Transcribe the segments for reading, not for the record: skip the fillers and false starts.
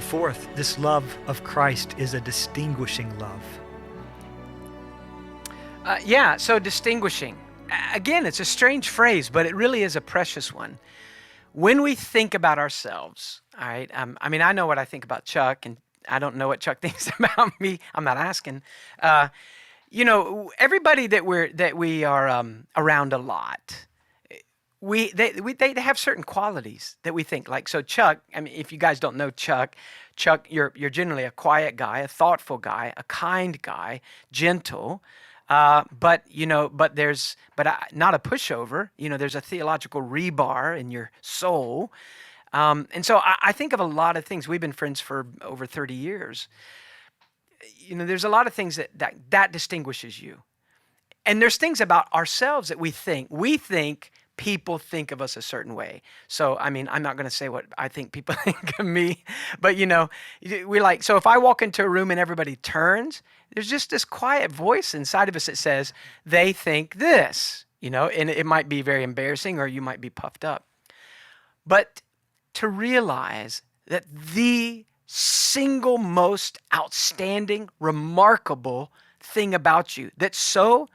fourth, this love of Christ is a distinguishing love. So distinguishing. Again, it's a strange phrase, but it really is a precious one. When we think about ourselves, all right, I know what I think about Chuck, and I don't know what Chuck thinks about me. I'm not asking. Everybody that we are around a lot, they have certain qualities that we think like. So Chuck, if you guys don't know Chuck, you're generally a quiet guy, a thoughtful guy, a kind guy, gentle. But not a pushover. There's a theological rebar in your soul. And so I think of a lot of things. We've been friends for over 30 years. There's a lot of things that distinguishes you. And there's things about ourselves that we think people think of us a certain way. So, I'm not going to say what I think people think of me, but so if I walk into a room and everybody turns, there's just this quiet voice inside of us that says, they think this, and it might be very embarrassing or you might be puffed up. But to realize that the single most outstanding, remarkable thing about you that's so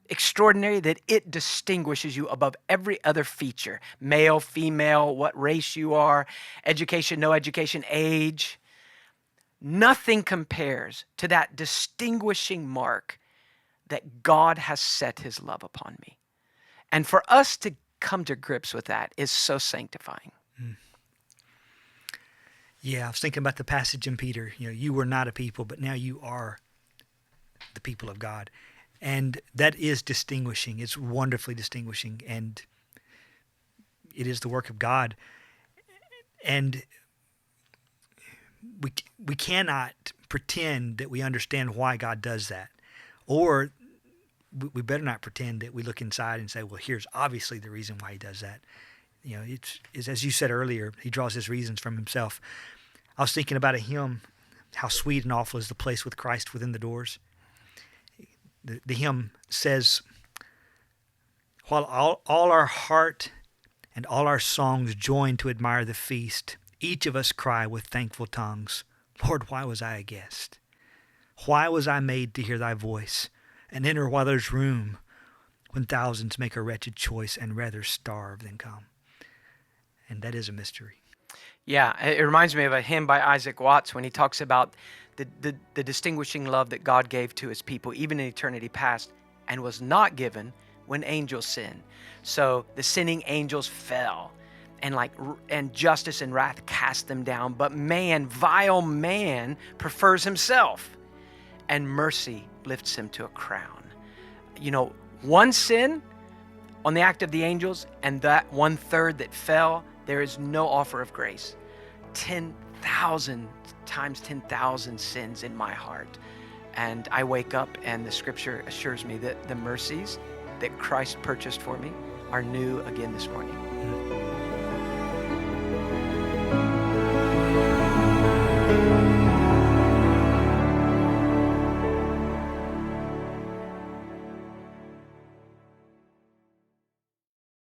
extraordinary that it distinguishes you above every other feature, male, female, what race you are, education, no education, age. Nothing compares to that distinguishing mark that God has set his love upon me. And for us to come to grips with that is so sanctifying. Yeah, I was thinking about the passage in Peter. You were not a people, but now you are the people of God. And that is distinguishing. It's wonderfully distinguishing. And it is the work of God. And we cannot pretend that we understand why God does that. Or we better not pretend that we look inside and say, well, here's obviously the reason why he does that. It's as you said earlier, he draws his reasons from himself. I was thinking about a hymn, how sweet and awful is the place with Christ within the doors. The hymn says, while all our heart and all our songs join to admire the feast, each of us cry with thankful tongues, Lord, why was I a guest? Why was I made to hear thy voice and enter while there's room, when thousands make a wretched choice and rather starve than come? And that is a mystery. Yeah, it reminds me of a hymn by Isaac Watts when he talks about the distinguishing love that God gave to his people, even in eternity past, and was not given when angels sinned. So the sinning angels fell, and justice and wrath cast them down. But man, vile man, prefers himself, and mercy lifts him to a crown. One sin on the act of the angels, and that 1/3 that fell, there is no offer of grace. 10,000 times 10,000 sins in my heart. And I wake up and the scripture assures me that the mercies that Christ purchased for me are new again this morning.